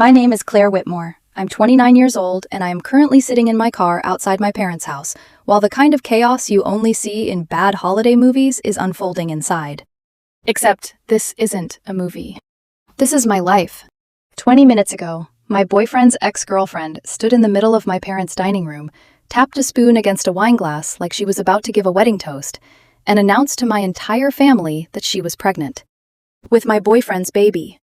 My name is Claire Whitmore. I'm 29 years old, and I am currently sitting in my car outside my parents' house, while the kind of chaos you only see in bad holiday movies is unfolding inside. Except this isn't a movie. This is my life. 20 minutes ago, my boyfriend's ex-girlfriend stood in the middle of my parents' dining room, tapped a spoon against a wine glass like she was about to give a wedding toast, and announced to my entire family that she was pregnant. With my boyfriend's baby.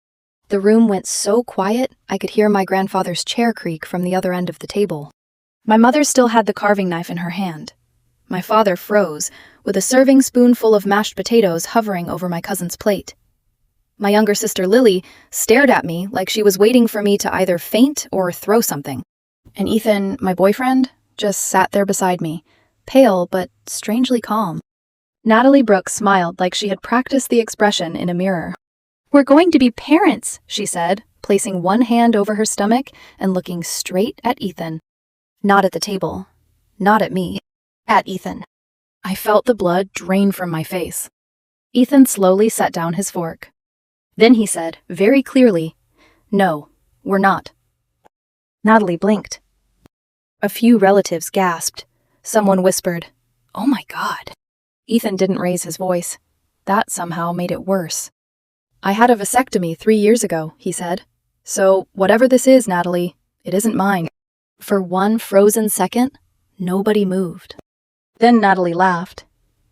The room went so quiet, I could hear my grandfather's chair creak from the other end of the table. My mother still had the carving knife in her hand. My father froze, with a serving spoonful of mashed potatoes hovering over my cousin's plate. My younger sister Lily stared at me like she was waiting for me to either faint or throw something. And Ethan, my boyfriend, just sat there beside me, pale but strangely calm. Natalie Brooks smiled like she had practiced the expression in a mirror. "We're going to be parents," she said, placing one hand over her stomach and looking straight at Ethan. Not at the table. Not at me. At Ethan. I felt the blood drain from my face. Ethan slowly set down his fork. Then he said, very clearly, "No, we're not." Natalie blinked. A few relatives gasped. Someone whispered, "Oh my God." Ethan didn't raise his voice. That somehow made it worse. "I had a vasectomy 3 years ago," he said. "So whatever this is, Natalie, it isn't mine." For one frozen second, nobody moved. Then Natalie laughed.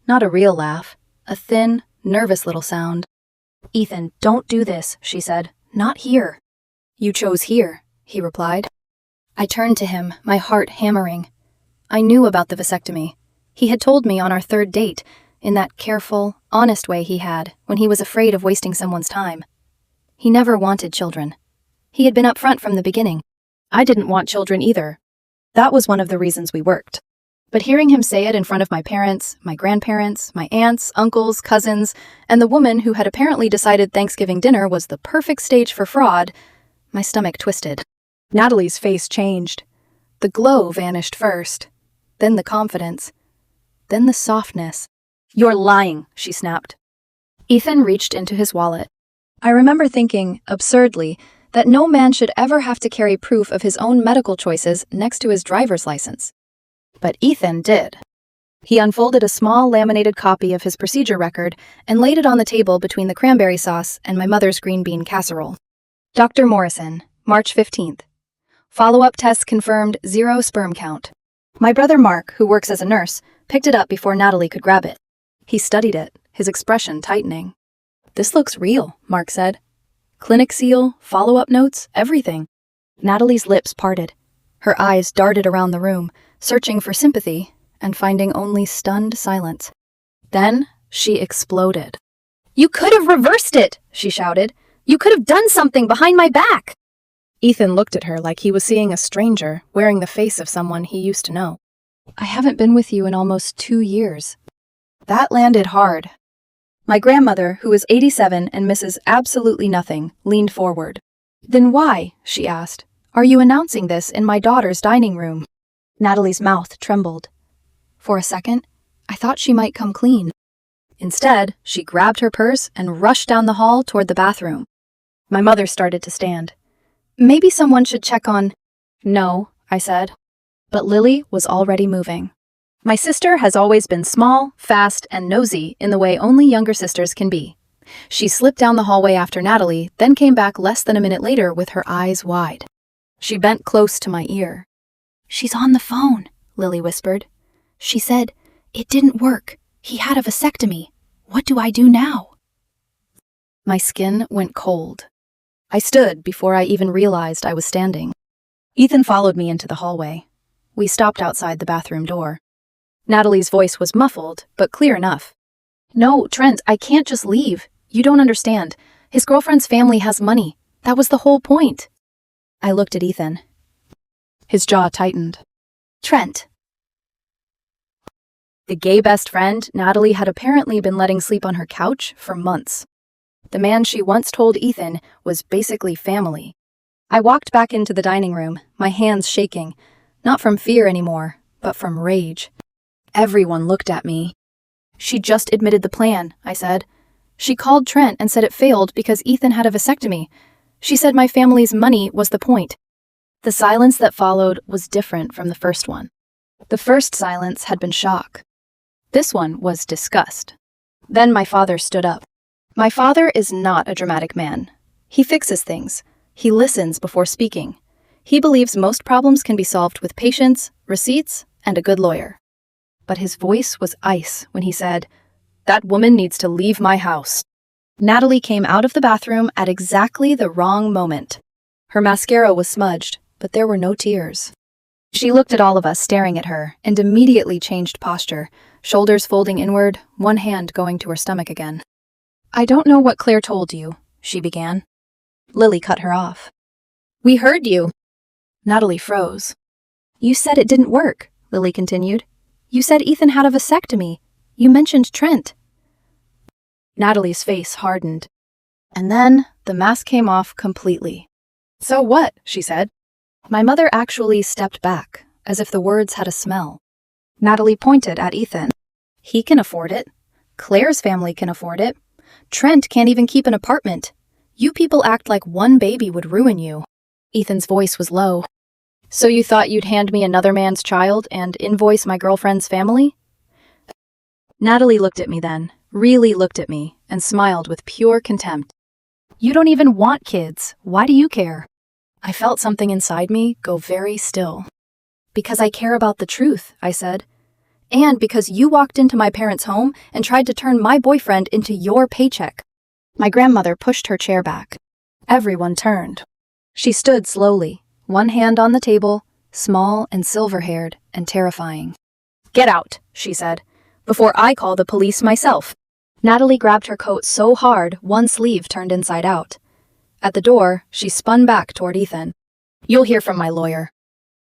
Not a real laugh, a thin, nervous little sound. "Ethan, don't do this," she said. "Not here." "You chose here," he replied. I turned to him, my heart hammering. I knew about the vasectomy. He had told me on our third date, in that careful, honest way he had when he was afraid of wasting someone's time. He never wanted children. He had been upfront from the beginning. I didn't want children either. That was one of the reasons we worked. But hearing him say it in front of my parents, my grandparents, my aunts, uncles, cousins, and the woman who had apparently decided Thanksgiving dinner was the perfect stage for fraud, my stomach twisted. Natalie's face changed. The glow vanished first, then the confidence, then the softness. "You're lying," she snapped. Ethan reached into his wallet. I remember thinking, absurdly, that no man should ever have to carry proof of his own medical choices next to his driver's license. But Ethan did. He unfolded a small laminated copy of his procedure record and laid it on the table between the cranberry sauce and my mother's green bean casserole. "Dr. Morrison, March 15th. Follow-up tests confirmed 0 sperm count." My brother Mark, who works as a nurse, picked it up before Natalie could grab it. He studied it, his expression tightening. "This looks real," Mark said. "Clinic seal, follow-up notes, everything." Natalie's lips parted. Her eyes darted around the room, searching for sympathy and finding only stunned silence. Then she exploded. "You could have reversed it," she shouted. "You could have done something behind my back." Ethan looked at her like he was seeing a stranger wearing the face of someone he used to know. "I haven't been with you in almost 2 years. That landed hard. My grandmother, who was 87 and misses absolutely nothing, leaned forward. "Then why," she asked, "are you announcing this in my daughter's dining room?" Natalie's mouth trembled. For a second, I thought she might come clean. Instead, she grabbed her purse and rushed down the hall toward the bathroom. My mother started to stand. "Maybe someone should check on—" "No," I said. But Lily was already moving. My sister has always been small, fast, and nosy in the way only younger sisters can be. She slipped down the hallway after Natalie, then came back less than a minute later with her eyes wide. She bent close to my ear. "She's on the phone," Lily whispered. "She said, 'It didn't work. He had a vasectomy. What do I do now?'" My skin went cold. I stood before I even realized I was standing. Ethan followed me into the hallway. We stopped outside the bathroom door. Natalie's voice was muffled, but clear enough. "No, Trent, I can't just leave. You don't understand. His girlfriend's family has money. That was the whole point." I looked at Ethan. His jaw tightened. "Trent." The gay best friend Natalie had apparently been letting sleep on her couch for months. The man she once told Ethan was basically family. I walked back into the dining room, my hands shaking, not from fear anymore, but from rage. Everyone looked at me. "She just admitted the plan," I said. "She called Trent and said it failed because Ethan had a vasectomy. She said my family's money was the point. The silence that followed was different from the first one. The first silence had been shock. This one was disgust. Then my father stood up. My father is not a dramatic man. He fixes things. He listens before speaking. He believes most problems can be solved with patience, receipts, and a good lawyer. But his voice was ice when he said, "That woman needs to leave my house." Natalie came out of the bathroom at exactly the wrong moment. Her mascara was smudged, but there were no tears. She looked at all of us staring at her and immediately changed posture, shoulders folding inward, one hand going to her stomach again. "I don't know what Claire told you," she began. Lily cut her off. "We heard you." Natalie froze. "You said it didn't work," Lily continued. "You said Ethan had a vasectomy. You mentioned Trent." Natalie's face hardened. And then the mask came off completely. "So what?" she said. My mother actually stepped back, as if the words had a smell. Natalie pointed at Ethan. "He can afford it. Claire's family can afford it. Trent can't even keep an apartment. You people act like one baby would ruin you." Ethan's voice was low. "So you thought you'd hand me another man's child and invoice my girlfriend's family?" Natalie looked at me then, really looked at me, and smiled with pure contempt. "You don't even want kids. Why do you care?" I felt something inside me go very still. "Because I care about the truth," I said. "And because you walked into my parents' home and tried to turn my boyfriend into your paycheck." My grandmother pushed her chair back. Everyone turned. She stood slowly, one hand on the table, small and silver-haired and terrifying. "Get out," she said, "before I call the police myself." Natalie grabbed her coat so hard one sleeve turned inside out. At the door, she spun back toward Ethan. "You'll hear from my lawyer."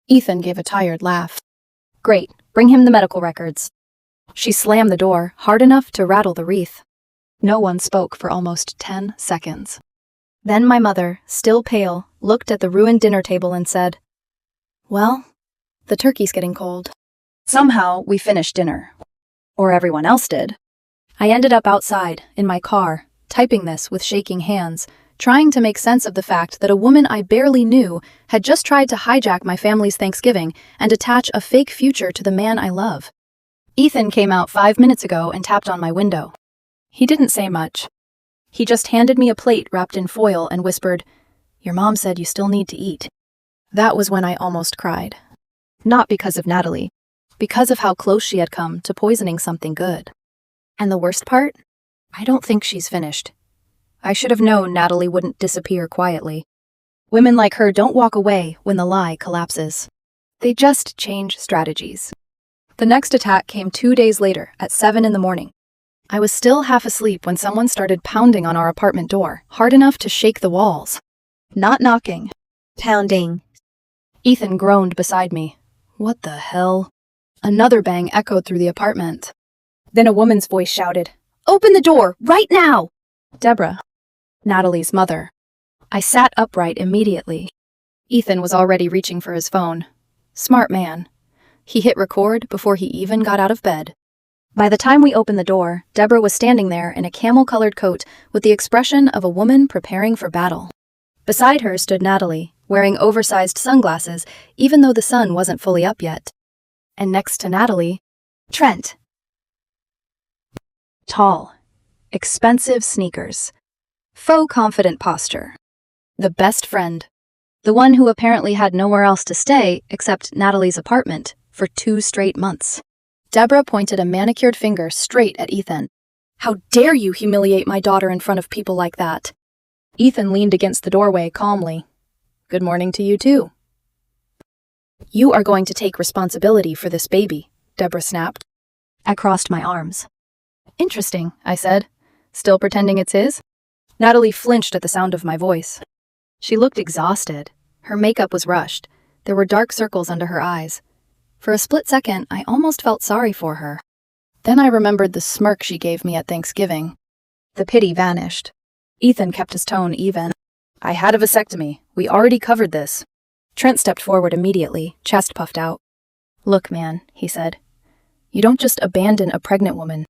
Ethan gave a tired laugh. "Great, bring him the medical records." She slammed the door hard enough to rattle the wreath. No one spoke for almost 10 seconds. Then my mother, still pale, looked at the ruined dinner table and said, "Well, the turkey's getting cold." Somehow, we finished dinner. Or everyone else did. I ended up outside, in my car, typing this with shaking hands, trying to make sense of the fact that a woman I barely knew had just tried to hijack my family's Thanksgiving and attach a fake future to the man I love. Ethan came out 5 minutes ago and tapped on my window. He didn't say much. He just handed me a plate wrapped in foil and whispered, "Your mom said you still need to eat." That was when I almost cried. Not because of Natalie, because of how close she had come to poisoning something good. And the worst part? I don't think she's finished. I should have known Natalie wouldn't disappear quietly. Women like her don't walk away when the lie collapses. They just change strategies. The next attack came 2 days later at 7 in the morning. I was still half asleep when someone started pounding on our apartment door, hard enough to shake the walls. Not knocking. Pounding. Ethan groaned beside me. What the hell? Another bang echoed through the apartment. Then a woman's voice shouted, "Open the door, right now!" Deborah. Natalie's mother. I sat upright immediately. Ethan was already reaching for his phone. Smart man. He hit record before he even got out of bed. By the time we opened the door, Deborah was standing there in a camel-colored coat with the expression of a woman preparing for battle. Beside her stood Natalie, wearing oversized sunglasses, even though the sun wasn't fully up yet. And next to Natalie, Trent. Tall, expensive sneakers, faux confident posture. The best friend. The one who apparently had nowhere else to stay except Natalie's apartment for 2 straight months. Deborah pointed a manicured finger straight at Ethan. "How dare you humiliate my daughter in front of people like that?" Ethan leaned against the doorway calmly. "Good morning to you too." "You are going to take responsibility for this baby," Deborah snapped. I crossed my arms. "Interesting," I said, still pretending it's his. Natalie flinched at the sound of my voice. She looked exhausted. Her makeup was rushed. There were dark circles under her eyes. For a split second, I almost felt sorry for her. Then I remembered the smirk she gave me at Thanksgiving. The pity vanished. Ethan kept his tone even. "I had a vasectomy. We already covered this." Trent stepped forward immediately, chest puffed out. "Look, man," he said. "You don't just abandon a pregnant woman."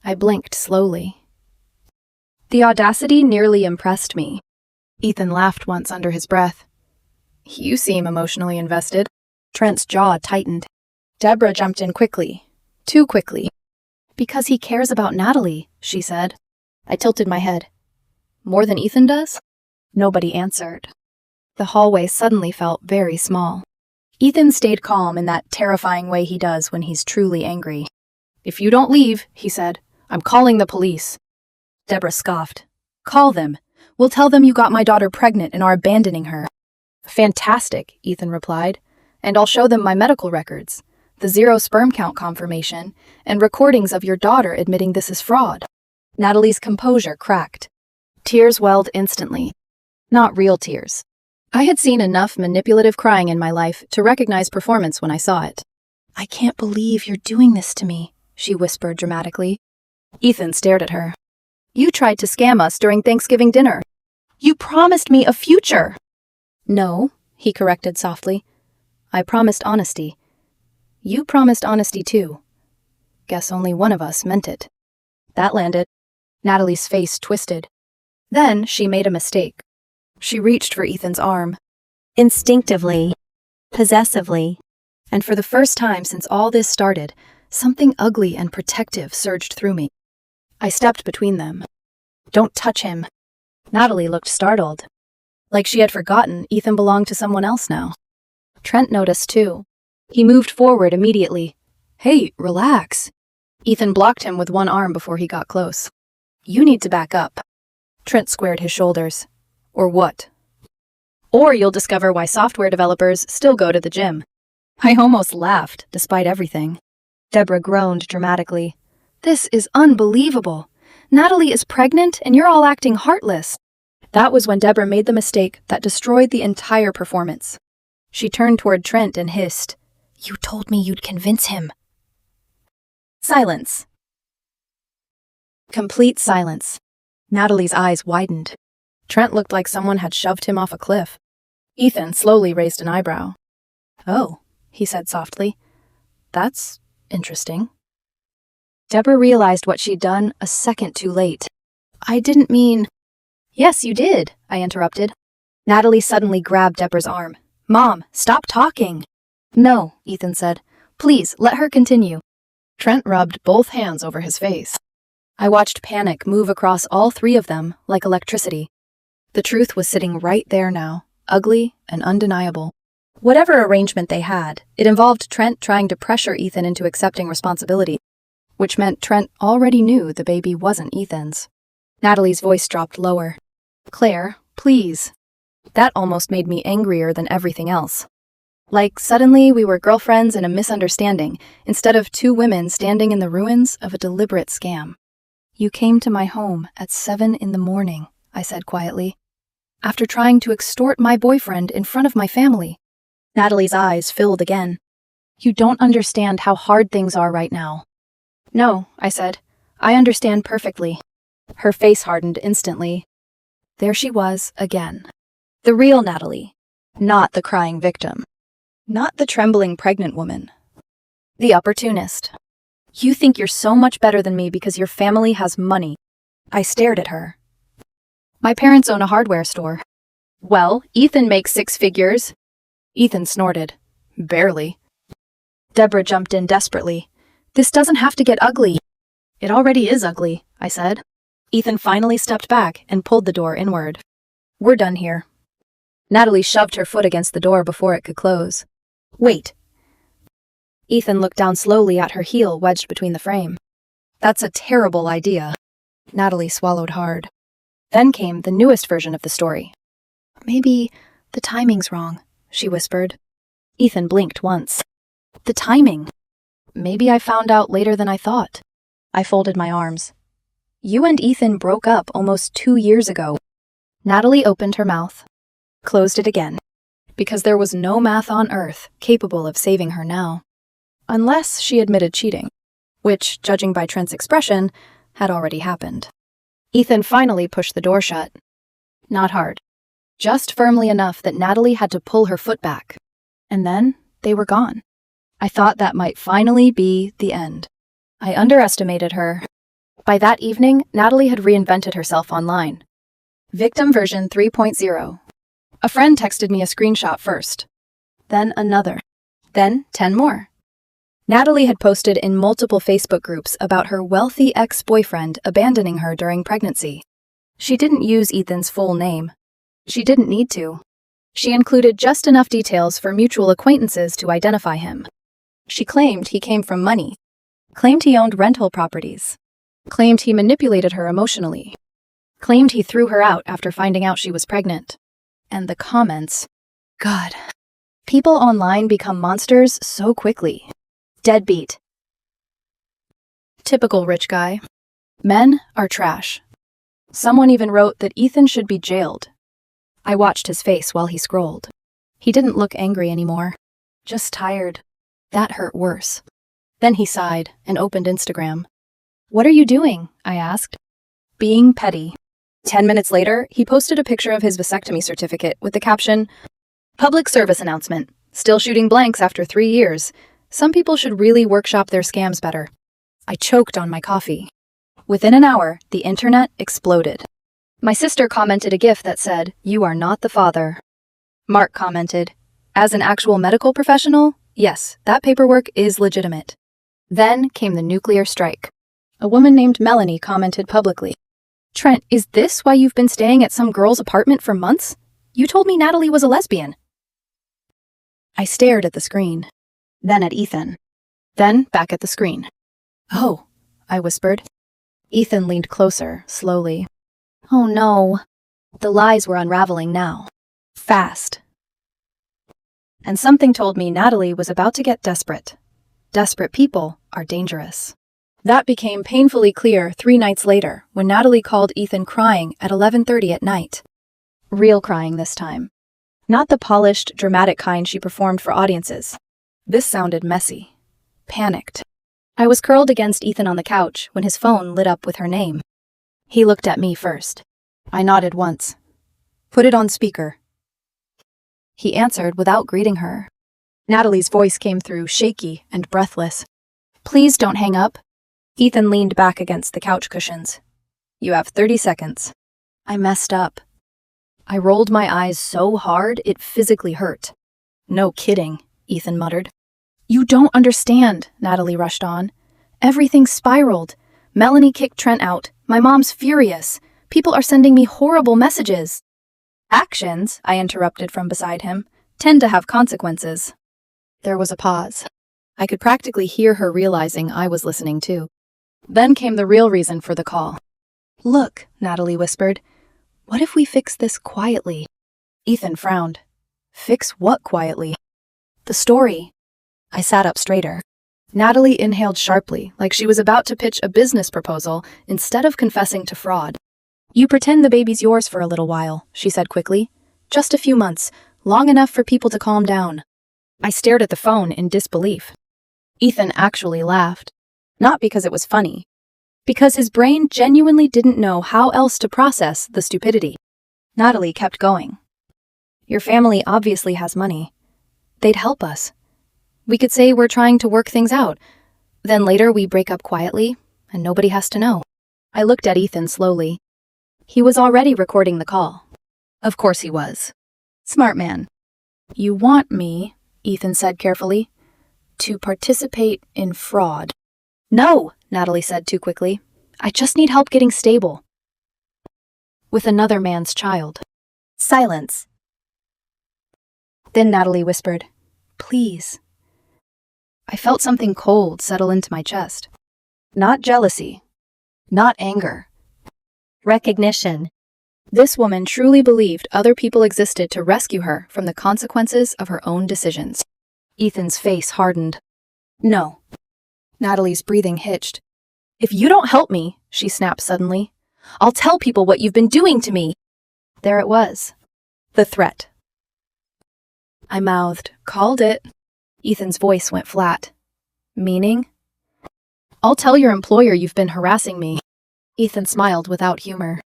I blinked slowly. The audacity nearly impressed me. Ethan laughed once under his breath. You seem emotionally invested. Trent's jaw tightened. Deborah jumped in quickly. Too quickly. Because he cares about Natalie, she said. I tilted my head. More than Ethan does? Nobody answered. The hallway suddenly felt very small. Ethan stayed calm in that terrifying way he does when he's truly angry. If you don't leave, he said, I'm calling the police. Deborah scoffed. Call them. We'll tell them you got my daughter pregnant and are abandoning her. Fantastic, Ethan replied, and I'll show them my medical records, the 0 sperm count confirmation, and recordings of your daughter admitting this is fraud. Natalie's composure cracked. Tears welled instantly. Not real tears. I had seen enough manipulative crying in my life to recognize performance when I saw it. I can't believe you're doing this to me, she whispered dramatically. Ethan stared at her. You tried to scam us during Thanksgiving dinner. You promised me a future. No, he corrected softly. I promised honesty. You promised honesty too. Guess only one of us meant it. That landed. Natalie's face twisted. Then she made a mistake. She reached for Ethan's arm. Instinctively. Possessively. And for the first time since all this started, something ugly and protective surged through me. I stepped between them. Don't touch him. Natalie looked startled. Like she had forgotten Ethan belonged to someone else now. Trent noticed too. He moved forward immediately. Hey, relax. Ethan blocked him with one arm before he got close. You need to back up. Trent squared his shoulders. Or what? Or you'll discover why software developers still go to the gym. I almost laughed, despite everything. Deborah groaned dramatically. This is unbelievable. Natalie is pregnant and you're all acting heartless. That was when Deborah made the mistake that destroyed the entire performance. She turned toward Trent and hissed, You told me you'd convince him. Silence. Complete silence. Natalie's eyes widened. Trent looked like someone had shoved him off a cliff. Ethan slowly raised an eyebrow. Oh, he said softly. That's interesting. Deborah realized what she'd done a second too late. I didn't mean... Yes, you did, I interrupted. Natalie suddenly grabbed Deborah's arm. Mom, stop talking. No, Ethan said. Please, let her continue. Trent rubbed both hands over his face. I watched panic move across all three of them like electricity. The truth was sitting right there now, ugly and undeniable. Whatever arrangement they had, it involved Trent trying to pressure Ethan into accepting responsibility, which meant Trent already knew the baby wasn't Ethan's. Natalie's voice dropped lower. Claire, please. That almost made me angrier than everything else. Like suddenly we were girlfriends in a misunderstanding, instead of two women standing in the ruins of a deliberate scam. You came to my home at 7 a.m, I said quietly, after trying to extort my boyfriend in front of my family. Natalie's eyes filled again. You don't understand how hard things are right now. No, I said. I understand perfectly. Her face hardened instantly. There she was again. The real Natalie. Not the crying victim. Not the trembling pregnant woman. The opportunist. You think you're so much better than me because your family has money. I stared at her. My parents own a hardware store. Well, Ethan makes 6 figures. Ethan snorted. Barely. Deborah jumped in desperately. This doesn't have to get ugly. It already is ugly, I said. Ethan finally stepped back and pulled the door inward. We're done here. Natalie shoved her foot against the door before it could close. Wait. Ethan looked down slowly at her heel wedged between the frame. That's a terrible idea. Natalie swallowed hard. Then came the newest version of the story. Maybe the timing's wrong, she whispered. Ethan blinked once. The timing. Maybe I found out later than I thought. I folded my arms. You and Ethan broke up almost 2 years ago. Natalie opened her mouth, closed it again, because there was no math on earth capable of saving her now. Unless she admitted cheating, which, judging by Trent's expression, had already happened. Ethan finally pushed the door shut. Not hard. Just firmly enough that Natalie had to pull her foot back. And then they were gone. I thought that might finally be the end. I underestimated her. By that evening, Natalie had reinvented herself online. Victim version 3.0. A friend texted me a screenshot first, then another, then 10 more. Natalie had posted in multiple Facebook groups about her wealthy ex-boyfriend abandoning her during pregnancy. She didn't use Ethan's full name. She didn't need to. She included just enough details for mutual acquaintances to identify him. She claimed he came from money, claimed he owned rental properties, claimed he manipulated her emotionally, claimed he threw her out after finding out she was pregnant. And the comments. God. People online become monsters so quickly. Deadbeat. Typical rich guy. Men are trash. Someone even wrote that Ethan should be jailed. I watched his face while he scrolled. He didn't look angry anymore. Just tired. That hurt worse. Then he sighed and opened Instagram. "What are you doing?" I asked. "Being petty." 10 minutes later, he posted a picture of his vasectomy certificate with the caption, "Public service announcement. Still shooting blanks after 3 years. Some people should really workshop their scams better." I choked on my coffee. Within an hour, the internet exploded. My sister commented a GIF that said, "You are not the father." Mark commented, "As an actual medical professional, yes, that paperwork is legitimate." Then came the nuclear strike. A woman named Melanie commented publicly, "Trent, is this why you've been staying at some girl's apartment for months? You told me Natalie was a lesbian." I stared at the screen, then at Ethan, then back at the screen. "Oh," I whispered. Ethan leaned closer, slowly. Oh no. The lies were unraveling now. Fast. And something told me Natalie was about to get desperate. Desperate people are dangerous. That became painfully clear 3 nights later when Natalie called Ethan crying at 11:30 at night. Real crying this time. Not the polished, dramatic kind she performed for audiences. This sounded messy. Panicked. I was curled against Ethan on the couch when his phone lit up with her name. He looked at me first. I nodded once. "Put it on speaker." He answered without greeting her. Natalie's voice came through, shaky and breathless. "Please don't hang up." Ethan leaned back against the couch cushions. "You have 30 seconds. I messed up. I rolled my eyes so hard it physically hurt. "No kidding," Ethan muttered. "You don't understand," Natalie rushed on. "Everything spiraled. Melanie kicked Trent out. My mom's furious. People are sending me horrible messages." "Actions," I interrupted from beside him, "tend to have consequences." There was a pause. I could practically hear her realizing I was listening too. Then came the real reason for the call. "Look," Natalie whispered. "What if we fix this quietly?" Ethan frowned. "Fix what quietly?" "The story." I sat up straighter. Natalie inhaled sharply, like she was about to pitch a business proposal instead of confessing to fraud. "You pretend the baby's yours for a little while," she said quickly. "Just a few months, long enough for people to calm down." I stared at the phone in disbelief. Ethan actually laughed. Not because it was funny. Because his brain genuinely didn't know how else to process the stupidity. Natalie kept going. "Your family obviously has money. They'd help us. We could say we're trying to work things out. Then later we break up quietly, and nobody has to know." I looked at Ethan slowly. He was already recording the call. Of course he was. Smart man. "You want me," Ethan said carefully, "to participate in fraud." "No," Natalie said too quickly. "I just need help getting stable. With another man's child." Silence. Then Natalie whispered, "Please." I felt something cold settle into my chest. Not jealousy. Not anger. Recognition. This woman truly believed other people existed to rescue her from the consequences of her own decisions. Ethan's face hardened. "No." Natalie's breathing hitched. "If you don't help me," she snapped suddenly, "I'll tell people what you've been doing to me." There it was. The threat. I mouthed, "Called it." Ethan's voice went flat. "Meaning?" "I'll tell your employer you've been harassing me." Ethan smiled without humor.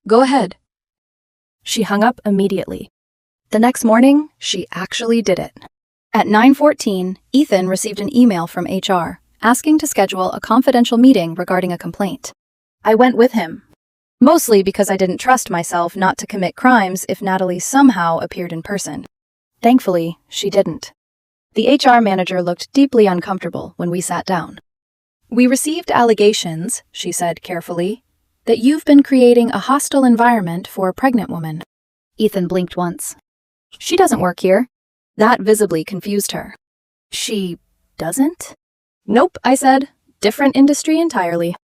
"Go ahead." She hung up immediately. The next morning, she actually did it. At 9:14, Ethan received an email from HR asking to schedule a confidential meeting regarding a complaint. I went with him. Mostly because I didn't trust myself not to commit crimes if Natalie somehow appeared in person. Thankfully, she didn't. The HR manager looked deeply uncomfortable when we sat down. "We received allegations," she said carefully, "that you've been creating a hostile environment for a pregnant woman." Ethan blinked once. "She doesn't work here." That visibly confused her. "She doesn't?" "Nope," I said. "Different industry entirely."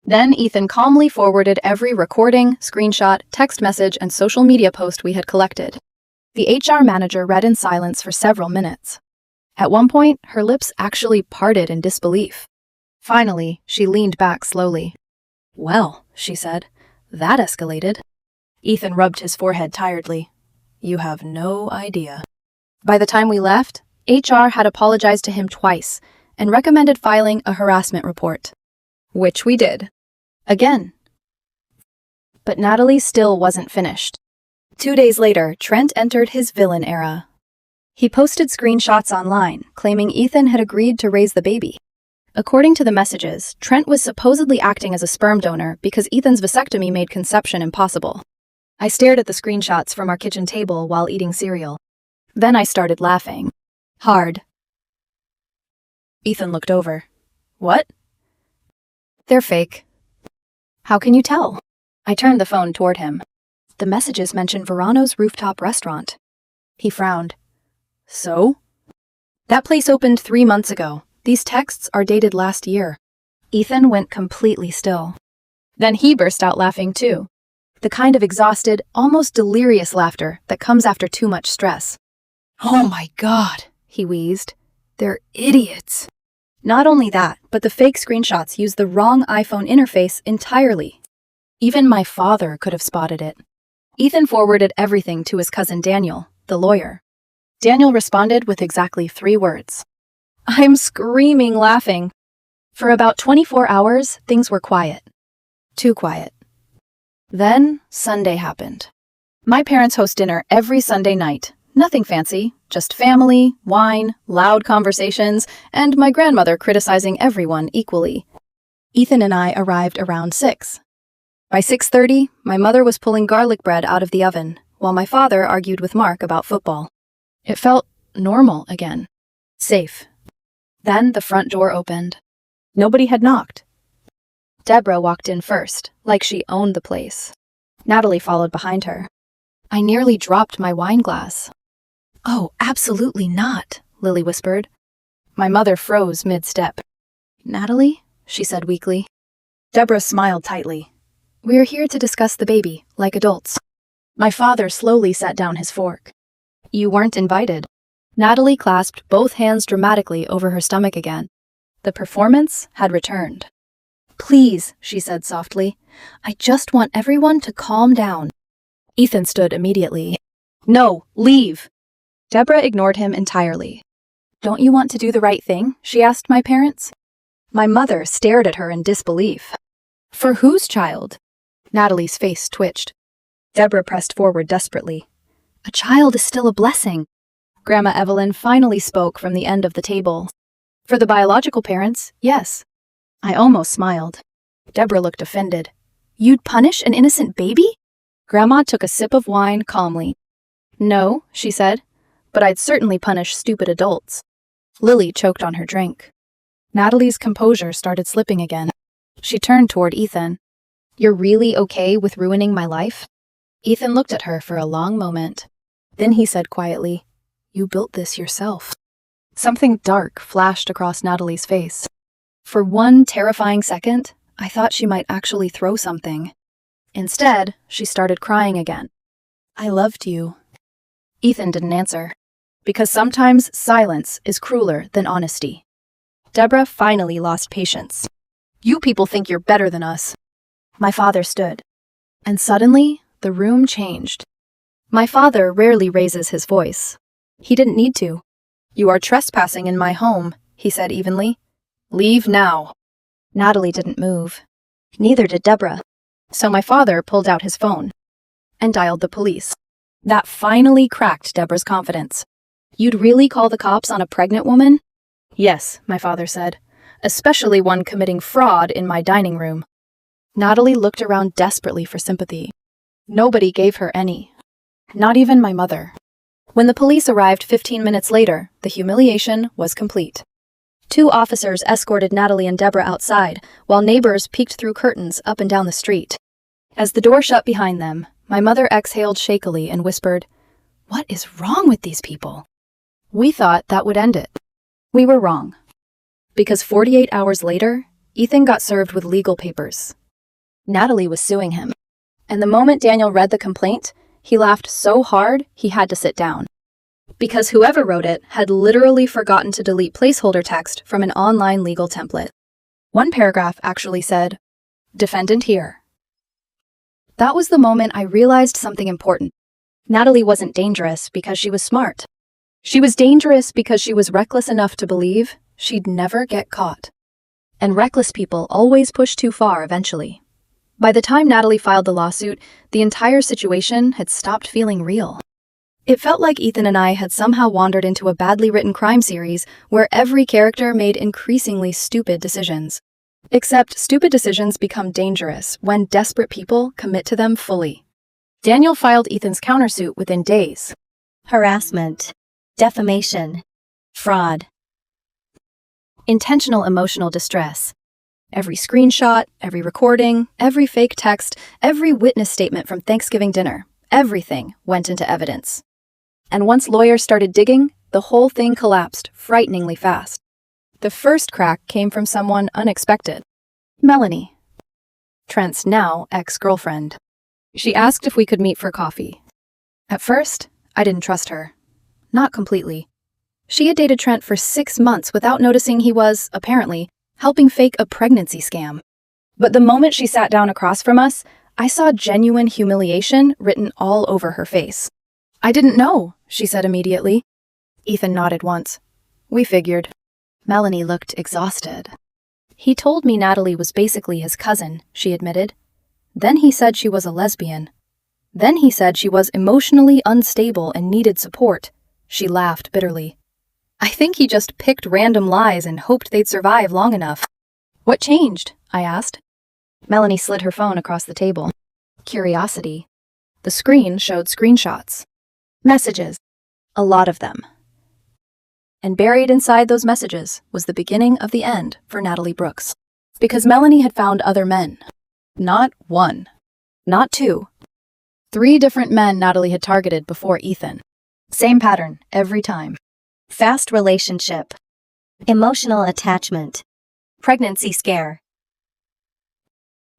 Then Ethan calmly forwarded every recording, screenshot, text message, and social media post we had collected. The HR manager read in silence for several minutes. At one point, her lips actually parted in disbelief. Finally, she leaned back slowly. "Well," she said, "that escalated." Ethan rubbed his forehead tiredly. "You have no idea." By the time we left, HR had apologized to him twice and recommended filing a harassment report. Which we did. Again. But Natalie still wasn't finished. 2 days later, Trent entered his villain era. He posted screenshots online, claiming Ethan had agreed to raise the baby. According to the messages, Trent was supposedly acting as a sperm donor because Ethan's vasectomy made conception impossible. I stared at the screenshots from our kitchen table while eating cereal. Then I started laughing. Hard. Ethan looked over. "What?" "They're fake." "How can you tell?" I turned the phone toward him. "The messages mention Verano's rooftop restaurant." He frowned. "So?" "That place opened 3 months ago. These texts are dated last year." Ethan went completely still. Then he burst out laughing too. The kind of exhausted, almost delirious laughter that comes after too much stress. "Oh my God," he wheezed. "They're idiots." Not only that, but the fake screenshots use the wrong iPhone interface entirely. Even my father could have spotted it. Ethan forwarded everything to his cousin Daniel, the lawyer. Daniel responded with exactly 3 words. I'm screaming laughing. For about 24 hours, things were quiet. Too quiet. Then, Sunday happened. My parents host dinner every Sunday night. Nothing fancy, just family, wine, loud conversations, and my grandmother criticizing everyone equally. Ethan and I arrived around 6. By 6:30, my mother was pulling garlic bread out of the oven, while my father argued with Mark about football. It felt normal again. Safe. Then the front door opened. Nobody had knocked. Deborah walked in first, like she owned the place. Natalie followed behind her. I nearly dropped my wine glass. "Oh, absolutely not," Lily whispered. My mother froze mid-step. "Natalie?" she said weakly. Deborah smiled tightly. "We're here to discuss the baby, like adults." My father slowly set down his fork. "You weren't invited." Natalie clasped both hands dramatically over her stomach again. The performance had returned. "Please," she said softly, "I just want everyone to calm down." Ethan stood immediately. "No, leave." Deborah ignored him entirely. "Don't you want to do the right thing?" she asked my parents. My mother stared at her in disbelief. "For whose child?" Natalie's face twitched. Deborah pressed forward desperately. "A child is still a blessing." Grandma Evelyn finally spoke from the end of the table. "For the biological parents, yes." I almost smiled. Deborah looked offended. "You'd punish an innocent baby?" Grandma took a sip of wine calmly. "No," she said, "but I'd certainly punish stupid adults." Lily choked on her drink. Natalie's composure started slipping again. She turned toward Ethan. "You're really okay with ruining my life?" Ethan looked at her for a long moment. Then he said quietly, "You built this yourself." Something dark flashed across Natalie's face. For one terrifying second, I thought she might actually throw something. Instead, she started crying again. "I loved you." Ethan didn't answer. Because sometimes silence is crueler than honesty. Deborah finally lost patience. "You people think you're better than us." My father stood. And suddenly, the room changed. My father rarely raises his voice. He didn't need to. "You are trespassing in my home," he said evenly. "Leave now." Natalie didn't move. Neither did Deborah. So my father pulled out his phone and dialed the police. That finally cracked Deborah's confidence. "You'd really call the cops on a pregnant woman?" "Yes," my father said, "especially one committing fraud in my dining room." Natalie looked around desperately for sympathy. Nobody gave her any. Not even my mother. When the police arrived 15 minutes later, the humiliation was complete. 2 officers escorted Natalie and Deborah outside, while neighbors peeked through curtains up and down the street. As the door shut behind them, my mother exhaled shakily and whispered, "What is wrong with these people?" We thought that would end it. We were wrong. Because 48 hours later, Ethan got served with legal papers. Natalie was suing him. And the moment Daniel read the complaint, he laughed so hard he had to sit down. Because whoever wrote it had literally forgotten to delete placeholder text from an online legal template. One paragraph actually said, "Defendant here." That was the moment I realized something important. Natalie wasn't dangerous because she was smart. She was dangerous because she was reckless enough to believe she'd never get caught. And reckless people always push too far eventually. By the time Natalie filed the lawsuit, the entire situation had stopped feeling real. It felt like Ethan and I had somehow wandered into a badly written crime series where every character made increasingly stupid decisions. Except stupid decisions become dangerous when desperate people commit to them fully. Daniel filed Ethan's countersuit within days. Harassment, defamation, fraud, Intentional emotional distress. Every screenshot, every recording, every fake text, every witness statement from Thanksgiving dinner, everything went into evidence. And once lawyers started digging, the whole thing collapsed frighteningly fast. The first crack came from someone unexpected. Melanie, Trent's now ex-girlfriend. She asked if we could meet for coffee. At first, I didn't trust her. Not completely. She had dated Trent for 6 months without noticing he was, apparently, helping fake a pregnancy scam. But the moment she sat down across from us, I saw genuine humiliation written all over her face. "I didn't know," she said immediately. Ethan nodded once. We figured. Melanie looked exhausted. "He told me Natalie was basically his cousin," she admitted. "Then he said she was a lesbian. Then he said she was emotionally unstable and needed support." She laughed bitterly. "I think he just picked random lies and hoped they'd survive long enough." "What changed?" I asked. Melanie slid her phone across the table. Curiosity. The screen showed screenshots. Messages. A lot of them. And buried inside those messages was the beginning of the end for Natalie Brooks. Because Melanie had found other men. Not 1. Not 2. 3 different men Natalie had targeted before Ethan. Same pattern every time. fast relationship, emotional attachment, pregnancy scare,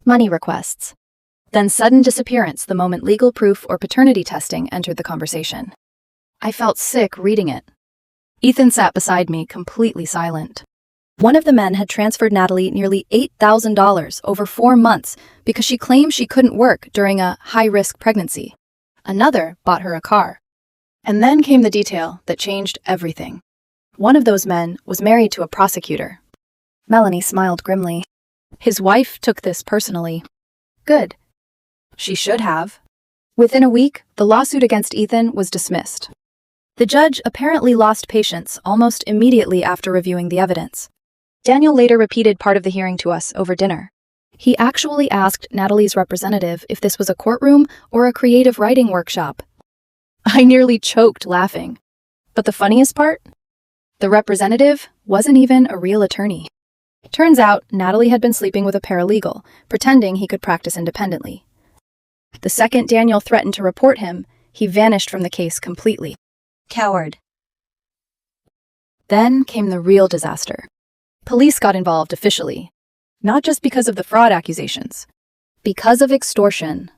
Money requests. Then sudden disappearance the moment legal proof or paternity testing entered the conversation. I felt sick reading it. Ethan sat beside me, completely silent. One of the men had transferred Natalie nearly $8,000 over 4 months because she claimed she couldn't work during a high-risk pregnancy. Another bought her a car. And then came the detail that changed everything. One of those men was married to a prosecutor. Melanie smiled grimly. His wife took this personally. Good. She should have. Within a week, the lawsuit against Ethan was dismissed. The judge apparently lost patience almost immediately after reviewing the evidence. Daniel later repeated part of the hearing to us over dinner. He actually asked Natalie's representative if this was a courtroom or a creative writing workshop. I nearly choked laughing. But the funniest part? The representative wasn't even a real attorney. Turns out, Natalie had been sleeping with a paralegal, pretending he could practice independently. The second Daniel threatened to report him, he vanished from the case completely. coward, Then came the real disaster. Police got involved officially. Not just because of the fraud accusations. Because of extortion.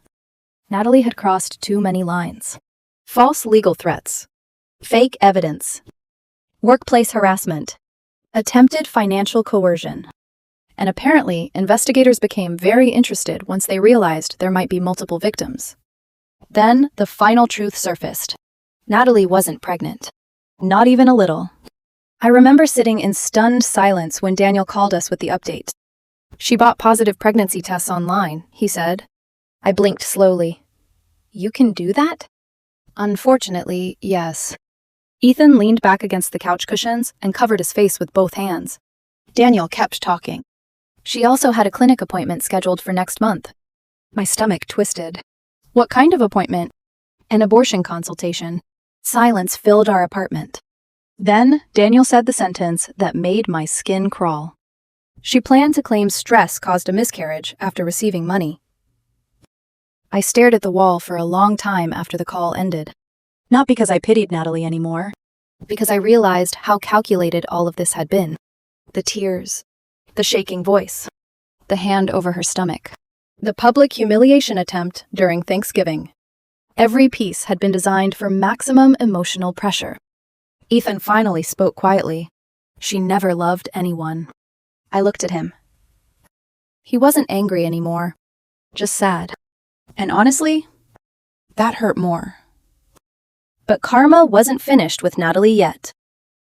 Natalie had crossed too many lines. False legal threats. Fake evidence. Workplace harassment. Attempted financial coercion. And apparently, investigators became very interested once they realized there might be multiple victims. Then, the final truth surfaced. Natalie wasn't pregnant. Not even a little. I remember sitting in stunned silence when Daniel called us with the update. She bought positive pregnancy tests online, he said. I blinked slowly. You can do that? Unfortunately, yes. Ethan leaned back against the couch cushions and covered his face with both hands. Daniel kept talking. She also had a clinic appointment scheduled for next month. My stomach twisted. What kind of appointment? An abortion consultation. Silence filled our apartment. Then Daniel said the sentence that made my skin crawl. She planned to claim stress caused a miscarriage after receiving money. I stared at the wall for a long time after the call ended. Not because I pitied Natalie anymore, because I realized how calculated all of this had been. The tears, the shaking voice, the hand over her stomach, the public humiliation attempt during Thanksgiving. Every piece had been designed for maximum emotional pressure. Ethan finally spoke quietly. She never loved anyone. I looked at him. He wasn't angry anymore, just sad. And honestly, that hurt more. But karma wasn't finished with Natalie yet.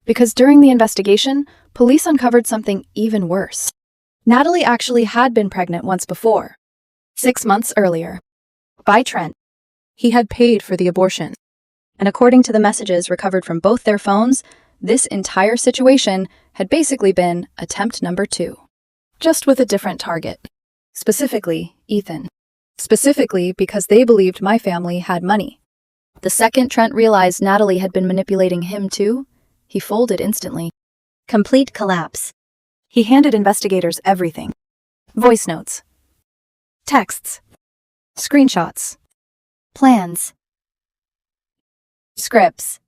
Because during the investigation, police uncovered something even worse. Natalie actually had been pregnant once before, 6 months earlier, by Trent. He had paid for the abortion. And according to the messages recovered from both their phones, this entire situation had basically been attempt number 2. Just with a different target. Specifically, Ethan. Specifically because they believed my family had money. The second Trent realized Natalie had been manipulating him too, he folded instantly. Complete collapse. He handed investigators everything. Voice notes. Texts. Screenshots. Plans. Scripts.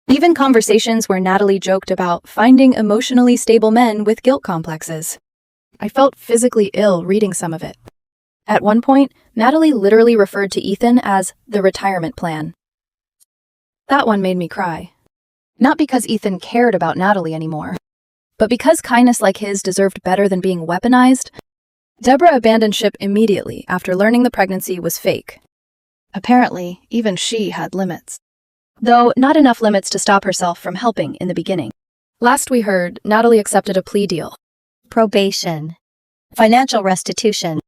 Even conversations where Natalie joked about finding emotionally stable men with guilt complexes. I felt physically ill reading some of it. At one point, Natalie literally referred to Ethan as the retirement plan. That one made me cry. Not because Ethan cared about Natalie anymore, but because kindness like his deserved better than being weaponized. Deborah abandoned ship immediately after learning the pregnancy was fake. Apparently, even she had limits. Though not enough limits to stop herself from helping in the beginning. Last we heard, Natalie accepted a plea deal. Probation. Financial restitution.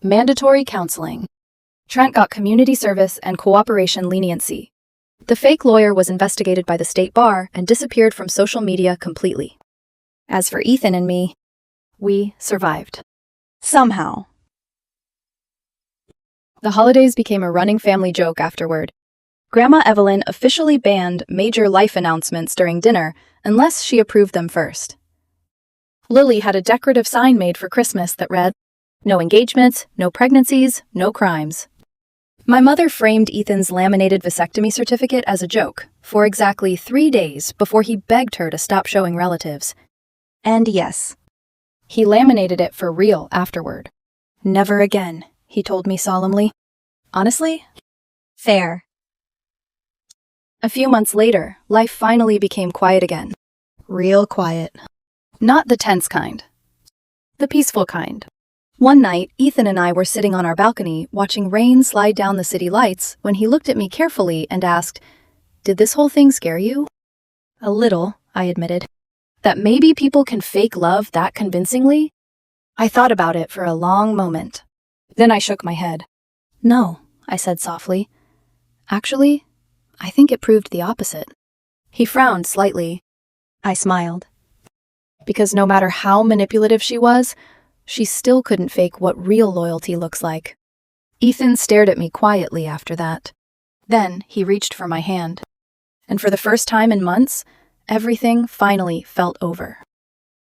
Mandatory counseling. Trent got community service and cooperation leniency. The fake lawyer was investigated by the state bar and disappeared from social media completely. As for Ethan and me, we survived. Somehow. The holidays became a running family joke afterward. Grandma Evelyn officially banned major life announcements during dinner unless she approved them first. Lily had a decorative sign made for Christmas that read, "No engagements, no pregnancies, no crimes." My mother framed Ethan's laminated vasectomy certificate as a joke for exactly 3 days before he begged her to stop showing relatives. And yes, he laminated it for real afterward. "Never again," he told me solemnly. Honestly? Fair. A few months later, life finally became quiet again. Real quiet. Not the tense kind. The peaceful kind. One night, Ethan and I were sitting on our balcony watching rain slide down the city lights when he looked at me carefully and asked, "Did this whole thing scare you?" "A little," I admitted. That maybe people can fake love that convincingly? I thought about it for a long moment. Then I shook my head. "No," I said softly. "Actually, I think it proved the opposite." He frowned slightly. I smiled. Because no matter how manipulative she was, she still couldn't fake what real loyalty looks like. Ethan stared at me quietly after that. Then he reached for my hand. And for the first time in months, everything finally felt over.